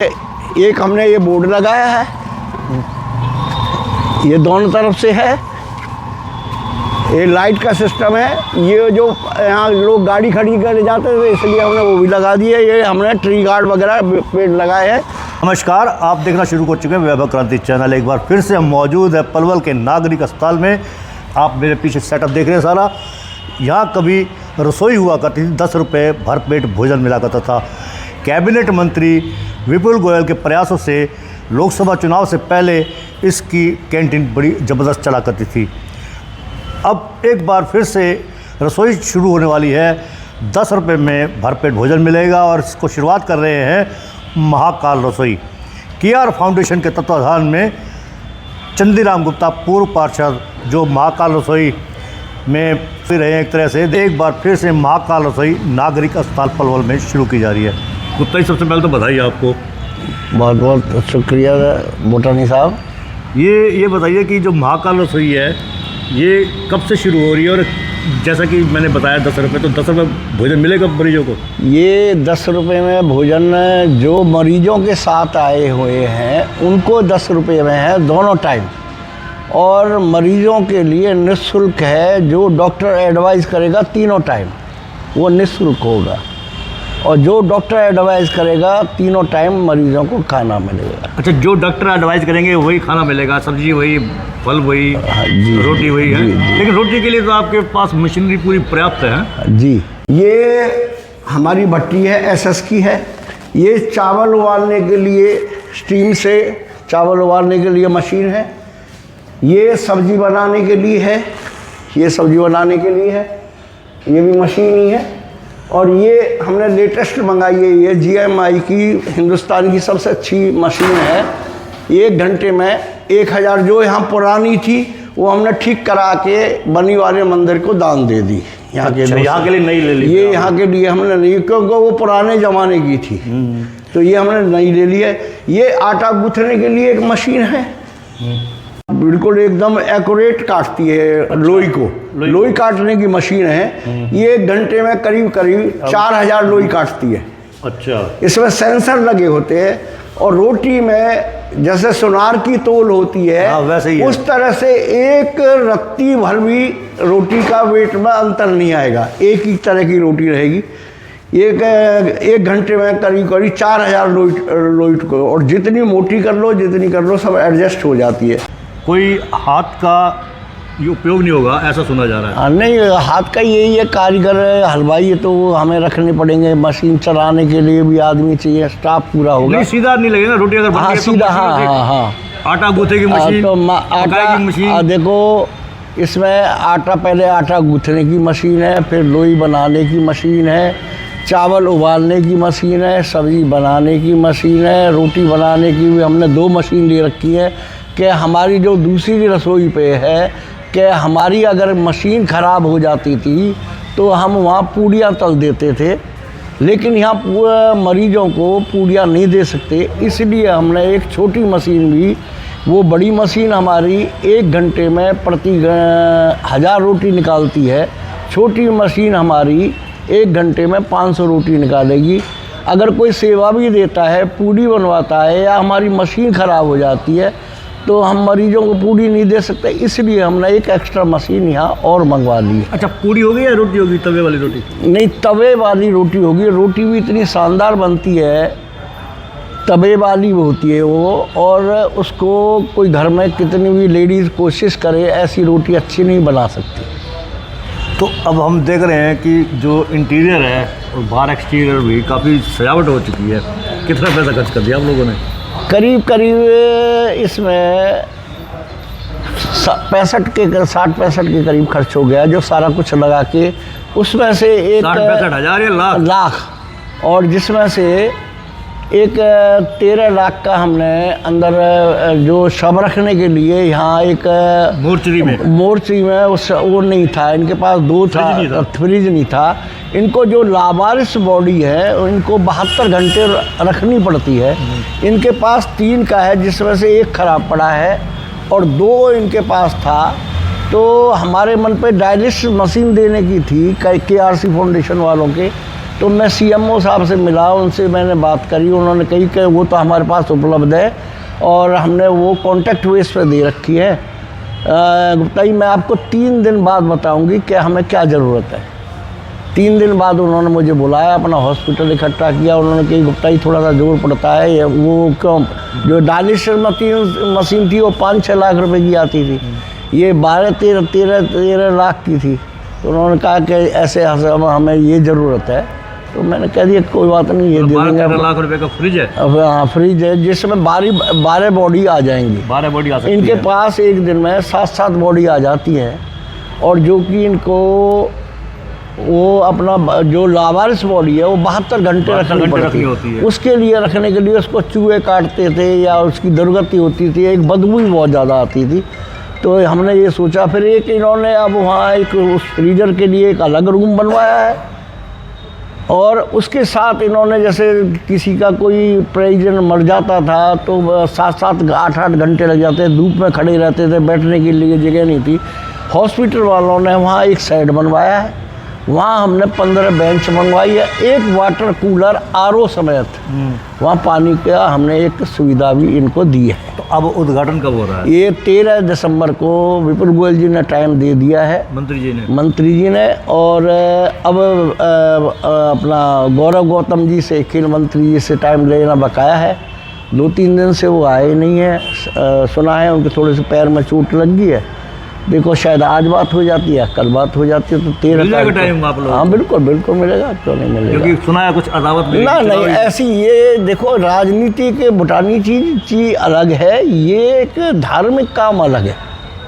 एक हमने ये बोर्ड लगाया है, ये दोनों तरफ से है, ये लाइट का सिस्टम है। ये जो यहाँ लोग गाड़ी खड़ी कर जाते थे इसलिए हमने वो भी लगा दिया। ये हमने ट्री गार्ड वगैरह पेड़ लगाए हैं। नमस्कार, आप देखना शुरू कर चुके हैं वैभव क्रांति चैनल। एक बार फिर से हम मौजूद है पलवल के नागरिक अस्पताल में। आप मेरे पीछे सेटअप देख रहे हैं सारा। यहाँ कभी रसोई हुआ करती थी, 10 रुपये भरपेट भोजन मिला करता था। कैबिनेट मंत्री विपुल गोयल के प्रयासों से लोकसभा चुनाव से पहले इसकी कैंटीन बड़ी ज़बरदस्त चला करती थी। अब एक बार फिर से रसोई शुरू होने वाली है। 10 रुपये में भरपेट भोजन मिलेगा और इसको शुरुआत कर रहे हैं महाकाल रसोई। केआर फाउंडेशन के तत्वाधान में चंदीराम गुप्ता पूर्व पार्षद जो महाकाल रसोई में फिर रहे हैं एक तरह से। एक बार फिर से महाकाल रसोई नागरिक अस्पताल पलवल में शुरू की जा रही है। गुप्ता जी, सबसे पहले तो बधाई आपको। बहुत बहुत शुक्रिया बोटानी साहब। ये बताइए कि जो महाकाल रसोई है ये कब से शुरू हो रही है, और जैसा कि मैंने बताया 10 रुपये, तो 10 रुपये भोजन मिलेगा मरीजों को? ये 10 रुपये में भोजन जो मरीजों के साथ आए हुए हैं उनको 10 रुपये में है दोनों टाइम, और मरीजों के लिए निःशुल्क है। जो डॉक्टर एडवाइस करेगा तीनों टाइम वो निःशुल्क होगा, और जो डॉक्टर एडवाइस करेगा तीनों टाइम मरीजों को खाना मिलेगा। अच्छा, जो डॉक्टर एडवाइस करेंगे वही खाना मिलेगा, सब्जी वही, फल वही, रोटी वही है। लेकिन रोटी के लिए तो आपके पास मशीनरी पूरी पर्याप्त है। जी, ये हमारी भट्टी है, एसएस की है। ये चावल उबालने के लिए, स्टीम से चावल उबालने के लिए मशीन है। ये सब्जी बनाने के लिए है, ये सब्जी बनाने के लिए है, ये भी मशीन ही है। और ये हमने लेटेस्ट मंगाई है, ये GMI की हिंदुस्तान की सबसे अच्छी मशीन है। 1 घंटे में 1000 जो यहाँ पुरानी थी वो हमने ठीक करा के बनी वाले मंदिर को दान दे दी। यहाँ के यहाँ के लिए नई ले ली? ये यहाँ के लिए हमने नहीं, क्योंकि वो पुराने ज़माने की थी, तो ये हमने नई ले ली है। ये आटा गूँथने के लिए एक मशीन है, बिल्कुल एकदम एक्यूरेट काटती है लोई को। लोई काटने की मशीन है। ये 1 घंटे में करीब 4000 लोई काटती है। अच्छा। इसमें सेंसर लगे होते हैं, और रोटी में जैसे सुनार की तोल होती है, वैसे ही उस तरह से एक रत्ती भर भी रोटी का वेट में अंतर नहीं आएगा, एक ही तरह की रोटी रहेगी। 1 घंटे में करीब 4000 लोई को, और जितनी मोटी कर लो जितनी कर लो सब एडजस्ट हो जाती है। कोई हाथ का ये उपयोग नहीं होगा ऐसा सुना जा रहा है? नहीं, हाथ का यही है। कारीगर हलवाई तो हमें रखने पड़ेंगे, मशीन चलाने के लिए भी आदमी चाहिए, स्टाफ पूरा होगा। नहीं, सीधा नहीं लगेगा रोटी अगर हाँ सीधा, तो हाँ। आटा गूँथने की मशीन, तो आटा की मशीन। देखो, इसमें आटा, पहले आटा गूँथने की मशीन है, फिर लोई बनाने की मशीन है, चावल उबालने की मशीन है, सब्जी बनाने की मशीन है, रोटी बनाने की भी हमने 2 मशीन ले रखी है। कि हमारी जो दूसरी रसोई पे है कि हमारी अगर मशीन ख़राब हो जाती थी तो हम वहाँ पूड़ियाँ तल देते थे, लेकिन यहाँ पूरा मरीजों को पूड़ियाँ नहीं दे सकते, इसलिए हमने एक छोटी मशीन भी, वो बड़ी मशीन हमारी 1 घंटे में प्रति 1000 रोटी निकालती है। छोटी मशीन हमारी 1 घंटे में 500 रोटी निकालेगी। अगर कोई सेवा भी देता है, पूड़ी बनवाता है, या हमारी मशीन ख़राब हो जाती है तो हम मरीजों को पूड़ी नहीं दे सकते, इसलिए हमने एक एक्स्ट्रा मशीन यहाँ और मंगवा ली है। अच्छा, पूड़ी होगी या रोटी होगी? तवे वाली रोटी? नहीं, तवे वाली रोटी होगी। रोटी भी इतनी शानदार बनती है, तवे वाली होती है वो, और उसको कोई घर में कितनी भी लेडीज़ कोशिश करे ऐसी रोटी अच्छी नहीं बना सकती। तो अब हम देख रहे हैं कि जो इंटीरियर है और बाहर एक्सटीरियर भी काफ़ी सजावट हो चुकी है। कितना पैसा खर्च कर दिया आप लोगों ने? करीब इसमें 60-65 के करीब खर्च हो गया, जो सारा कुछ लगा के। उसमें से एक 60-65 हज़ार या लाख, और जिसमें से एक 13 लाख का हमने अंदर जो शव रखने के लिए यहाँ एक मोर्चरी में वो नहीं था, इनके पास 2 था, फ्रिज नहीं था। इनको जो लावारिस बॉडी है इनको 72 घंटे रखनी पड़ती है। इनके पास 3 का है, जिसमें से 1 खराब पड़ा है और 2 इनके पास था। तो हमारे मन पे डायलिसिस मशीन देने की थी KRC फाउंडेशन वालों के, तो मैं CMO साहब से मिला, उनसे मैंने बात करी, उन्होंने कही कि वो तो हमारे पास उपलब्ध है और हमने वो कॉन्टैक्ट बेस पे दे रखी है। गुप्ता जी, मैं आपको 3 दिन बाद बताऊंगी कि हमें क्या ज़रूरत है। 3 दिन बाद उन्होंने मुझे बुलाया, अपना हॉस्पिटल इकट्ठा किया। उन्होंने कही गुप्ता जी थोड़ा सा जोर पड़ता है, ये वो क्यों, जो डायलिसिस मशीन थी वो 5-6 लाख रुपए की आती थी, ये 12-13 लाख की थी। तो उन्होंने कहा कि ऐसे हमें ये ज़रूरत है। तो मैंने कह दिया कोई बात नहीं, ये दे देंगे। 12 लाख रुपए का फ्रिज है? हाँ, फ्रिज है जिसमें 12 बॉडी आ जाएंगी। 12 बॉडी आ सकती इनके है। पास एक दिन में 7-7 बॉडी आ जाती है, और जो कि इनको वो अपना जो लावारिस बॉडी है वो 72 घंटे रखनी पड़ती होती है। उसके लिए रखने के लिए उसको चूहे काटते थे या उसकी दुर्गति होती थी, एक बदबू ही बहुत ज़्यादा आती थी। तो हमने ये सोचा, फिर एक इन्होंने अब वहाँ एक उस फ्रीजर के लिए एक अलग रूम बनवाया है, और उसके साथ इन्होंने जैसे किसी का कोई परिजन मर जाता था तो 7-7 8-8 घंटे लग जाते, धूप में खड़े रहते थे, बैठने के लिए जगह नहीं थी। हॉस्पिटल वालों ने वहाँ एक साइड बनवाया है, वहाँ हमने 15 बेंच मंगवाई है, एक वाटर कूलर RO समेत वहाँ पानी का हमने एक सुविधा भी इनको दी है। तो अब उद्घाटन कब हो रहा है? ये 13 दिसंबर को विपुल गोयल जी ने टाइम दे दिया है, मंत्री जी ने। और अब अपना गौरव गौतम जी से, खेल मंत्री जी से टाइम लेना बकाया है। 2-3 दिन से वो आए नहीं है, सुना है उनके थोड़े से पैर में चोट लग गई है। देखो शायद आज बात हो जाती है, कल बात हो जाती है, तो 13 तारीख टाइम आप लोग? हाँ बिल्कुल मिलेगा, क्यों नहीं मिलेगा। क्योंकि सुना है कुछ अदावत नहीं, ऐसी ये देखो, राजनीति के बुटानी चीज अलग है, ये एक धार्मिक काम अलग है,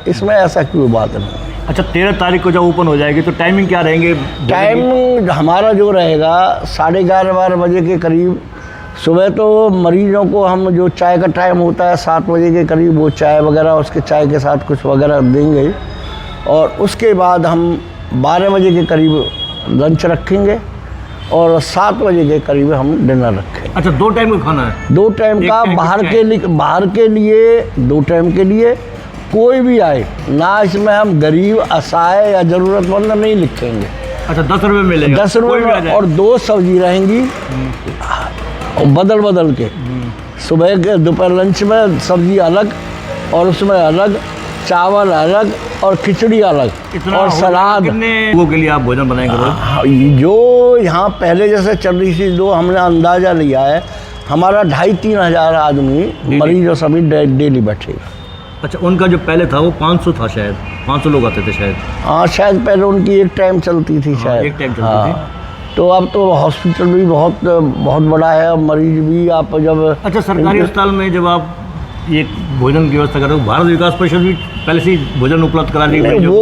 इसमें ऐसा कोई बात नहीं है। अच्छा, 13 तारीख को जब ओपन हो जाएगी तो टाइमिंग क्या रहेंगे? टाइम हमारा जो रहेगा 11:30-12 बजे के करीब। सुबह तो मरीजों को हम जो चाय का टाइम होता है 7 बजे के करीब, वो चाय वगैरह उसके चाय के साथ कुछ वगैरह देंगे, और उसके बाद हम 12 बजे के करीब लंच रखेंगे और 7 बजे के करीब हम डिनर रखेंगे। अच्छा, 2 टाइम का खाना है? 2 टाइम का, बाहर के लिए 2 टाइम के लिए कोई भी आए ना, इसमें हम गरीब, असहाय या ज़रूरतमंद नहीं लिखेंगे। अच्छा, 10 रुपये मिलेगा? 10 रुपये, और 2 सब्जी रहेंगी बदल के। सुबह के दोपहर लंच में सब्जी अलग, और उसमें अलग चावल अलग, और खिचड़ी अलग, और सलाद। कितने लोगों के लिए आप भोजन बनाएंगे? जो यहाँ पहले जैसे चल रही थी, जो हमने अंदाज़ा लिया है, हमारा 2,500-3 हज़ार आदमी मरीज और सभी डेली बैठेगा। अच्छा, उनका जो पहले था वो 500 था, शायद 500 लोग आते थे शायद। हाँ, शायद पहले उनकी एक टाइम चलती थी, शायद एक टाइम चलती थी। तो अब तो हॉस्पिटल भी बहुत बड़ा है, और मरीज भी आप जब। अच्छा, सरकारी अस्पताल में जब आप ये भोजन की व्यवस्था कर रहे हो, भारत विकास परिषद भी पहले से ही भोजन उपलब्ध करा दी? वो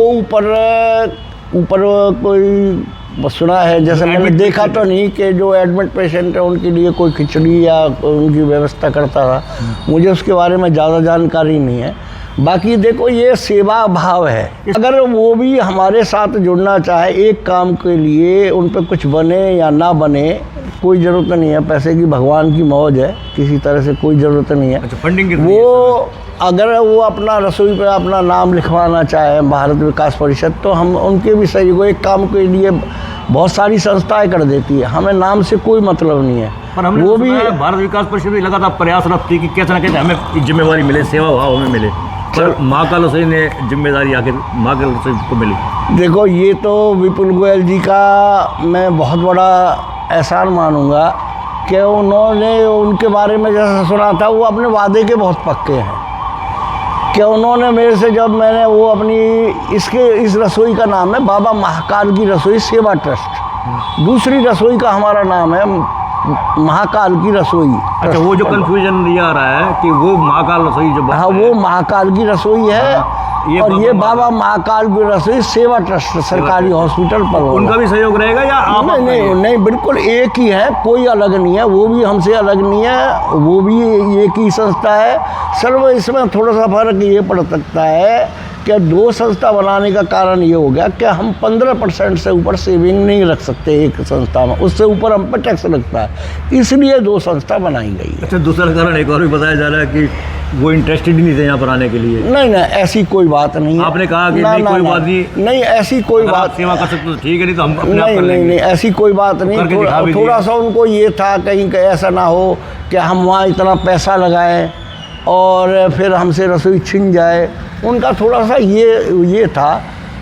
ऊपर कोई सुना है, जैसे मैंने देखा तो नहीं कि जो एडमिट पेशेंट है उनके लिए कोई खिचड़ी या उनकी व्यवस्था करता था। मुझे उसके बारे में ज़्यादा जानकारी नहीं है। बाकी देखो, ये सेवा भाव है, अगर वो भी हमारे साथ जुड़ना चाहे एक काम के लिए, उन पर कुछ बने या ना बने, कोई ज़रूरत नहीं है पैसे की, भगवान की मौज है, किसी तरह से कोई ज़रूरत नहीं है। अच्छा, फंडिंग वो अगर वो अपना रसोई पे अपना नाम लिखवाना चाहे भारत विकास परिषद, तो हम उनके भी सही को एक काम के लिए बहुत सारी संस्थाएं कर देती है, हमें नाम से कोई मतलब नहीं है। पर हमने वो भी भारत विकास परिषद भी लगातार प्रयासरत थी कि कैसे ना कैसे हमें जिम्मेवारी मिले, सेवा भाव हमें मिले, पर माँ का रसोई ने जिम्मेदारी आखिर माँ के रसोई को मिली। देखो, ये तो विपुल गोयल जी का मैं बहुत बड़ा एहसान मानूंगा कि उन्होंने, उनके बारे में जैसा सुना था, वो अपने वादे के बहुत पक्के हैं। कि उन्होंने मेरे से, जब मैंने वो अपनी इस रसोई का नाम है बाबा महाकाल की रसोई सेवा ट्रस्ट, दूसरी रसोई का हमारा नाम है महाकाल की रसोई। अच्छा, वो जो कंफ्यूजन ये आ रहा है कि वो महाकाल रसोई जो, हाँ, वो महाकाल की रसोई है, और ये बाबा महाकाल की रसोई सेवा ट्रस्ट सरकारी हॉस्पिटल पर। उनका भी सहयोग रहेगा या आप? नहीं, बिल्कुल एक ही है, कोई अलग नहीं है, वो भी हमसे अलग नहीं है, वो भी एक ही संस्था है। सर्व इसमें थोड़ा सा फर्क ये पड़ सकता है कि 2 संस्था बनाने का कारण ये हो गया कि हम 15% से ऊपर सेविंग नहीं रख सकते एक संस्था में, उससे ऊपर हम पर टैक्स लगता है, इसलिए 2 संस्था बनाई गई है। अच्छा, दूसरा कारण एक और भी बताया जा रहा है कि वो इंटरेस्टेड ही नहीं थे यहाँ पर आने के लिए? नहीं नहीं, ऐसी कोई बात नहीं है। आपने कहा कि ना, नहीं ना, कोई ना, बात नहीं, नहीं ऐसी कोई अगर आप बात, सेवा कर सकते तो ठीक है, नहीं तो हम अपने आप नहीं कर नहीं लेंगे। नहीं, ऐसी कोई बात नहीं। करके दिखा भी थोड़ा दिया। सा उनको ये था कहीं ऐसा ना हो कि हम वहाँ इतना पैसा लगाएं और फिर हमसे रसोई छिन जाए, उनका थोड़ा सा ये था।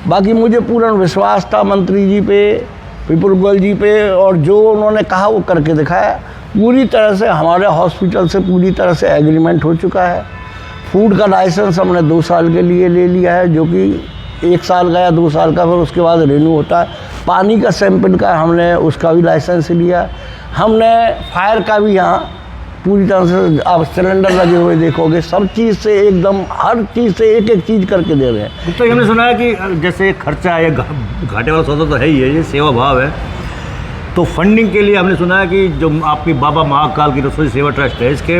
बाकी मुझे पूर्ण विश्वास था मंत्री जी पे, विपुल गोयल जी पे, और जो उन्होंने कहा वो करके दिखाया। पूरी तरह से हमारे हॉस्पिटल से पूरी तरह से एग्रीमेंट हो चुका है। फूड का लाइसेंस हमने 2 साल के लिए ले लिया है, जो कि 1 साल का या 2 साल का, फिर उसके बाद रिन्यू होता है। पानी का सैंपल का हमने उसका भी लाइसेंस लिया। हमने फायर का भी यहाँ पूरी तरह से, आप सिलेंडर लगे हुए देखोगे, सब चीज़ से एकदम हर चीज़ से एक एक चीज़ करके दे रहे हैं। तो हमने सुना है कि जैसे खर्चा है, घाटे वाला सौदा तो है ही है, ये सेवा भाव है, तो फंडिंग के लिए हमने सुना है कि जो आपकी बाबा महाकाल की रसोई सेवा ट्रस्ट है, इसके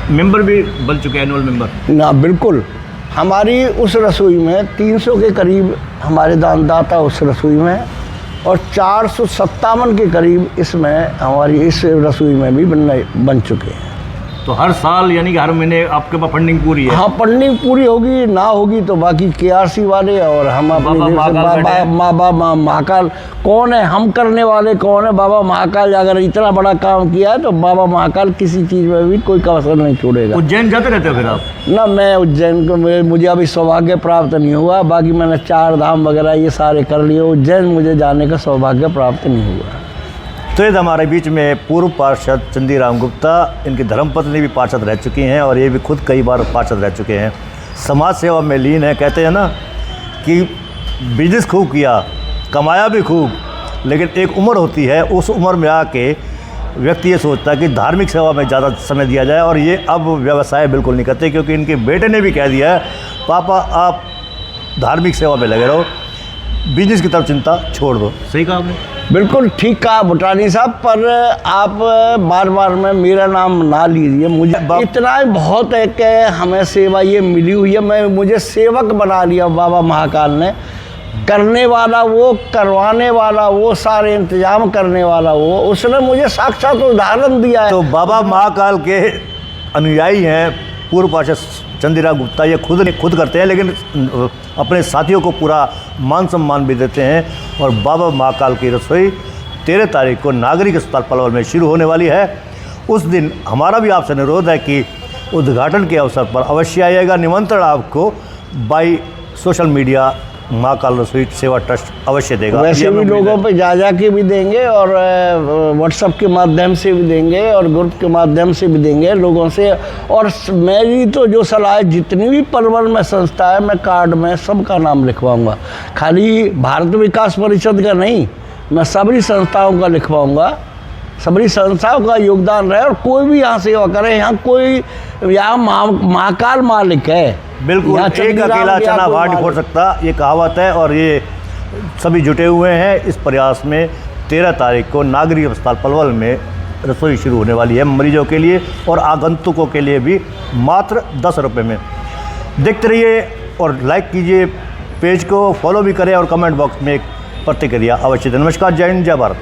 मेंबर भी बन चुके हैं, एनुअल मेंबर। ना बिल्कुल, हमारी उस रसोई में 300 के करीब हमारे दानदाता उस रसोई में हैं, और 457 के करीब इसमें हमारी इस रसोई में भी बन चुके हैं। तो हर साल यानी कि हर महीने आपके पास फंडिंग पूरी है? हाँ, फंडिंग पूरी होगी, ना होगी तो बाकी KRC वाले और हम अपने बाबा महाकाल कौन है, हम करने वाले कौन है। बाबा महाकाल अगर इतना बड़ा काम किया है तो बाबा महाकाल किसी चीज़ में भी कोई कसर नहीं छोड़ेगा। उज्जैन जाते रहते हो फिर आप? ना, मैं उज्जैन को मुझे अभी सौभाग्य प्राप्त नहीं हुआ। बाकी मैंने 4 धाम वगैरह ये सारे कर लिए, उज्जैन मुझे जाने का सौभाग्य प्राप्त नहीं हुआ। तो ये हमारे बीच में पूर्व पार्षद चंदीराम गुप्ता, इनकी धर्मपत्नी भी पार्षद रह चुकी हैं और ये भी खुद कई बार पार्षद रह चुके हैं, समाज सेवा में लीन है। कहते हैं ना कि बिजनेस खूब किया, कमाया भी खूब, लेकिन एक उम्र होती है, उस उम्र में आके व्यक्ति ये सोचता है कि धार्मिक सेवा में ज़्यादा समय दिया जाए, और ये अब व्यवसाय बिल्कुल नहीं करते, क्योंकि इनके बेटे ने भी कह दिया है, पापा आप धार्मिक सेवा में लगे रहो, बिजनेस की तरफ चिंता छोड़ दो। सही कहा आपने, बिल्कुल ठीक कहा भुटानी साहब, पर आप बार बार में मेरा नाम ना लीजिए। मुझे इतना ही बहुत है कि हमें सेवा ये मिली हुई है, मुझे सेवक बना लिया बाबा महाकाल ने। करने वाला वो, करवाने वाला वो, सारे इंतजाम करने वाला वो, उसने मुझे साक्षात उदाहरण दिया है। तो बाबा महाकाल के अनुयायी हैं पूर्व पार्षद चंदीराम गुप्ता, ये खुद करते हैं, लेकिन अपने साथियों को पूरा मान सम्मान भी देते हैं। और बाबा महाकाल की रसोई 13 तारीख को नागरिक अस्पताल पलवल में शुरू होने वाली है। उस दिन हमारा भी आपसे अनुरोध है कि उद्घाटन के अवसर पर अवश्य आइएगा। निमंत्रण आपको बाई सोशल मीडिया महाकाल रसोई सेवा ट्रस्ट अवश्य देगा। वैसे भी लोगों पे जा के भी देंगे, और व्हाट्सएप के माध्यम से भी देंगे, और ग्रुप के माध्यम से भी देंगे लोगों से। और मेरी तो जो सलाह है, जितनी भी पलवल में संस्था है, मैं कार्ड में सबका नाम लिखवाऊंगा। खाली भारत विकास परिषद का नहीं, मैं सभी संस्थाओं का लिखवाऊंगा। सभी संस्थाओं का योगदान रहे, और कोई भी यहाँ सेवा करे। यहाँ कोई, यहाँ महाकाल मालिक है, बिल्कुल, एक अकेला चना भार नहीं फोड़ सकता, ये कहावत है। और ये सभी जुटे हुए हैं इस प्रयास में। 13 तारीख को नागरिक अस्पताल पलवल में रसोई शुरू होने वाली है मरीजों के लिए, और आगंतुकों के लिए भी मात्र 10 रुपये में। देखते रहिए और लाइक कीजिए, पेज को फॉलो भी करें, और कमेंट बॉक्स में एक प्रतिक्रिया अवश्य दें। नमस्कार, जय हिंद, जय भारत।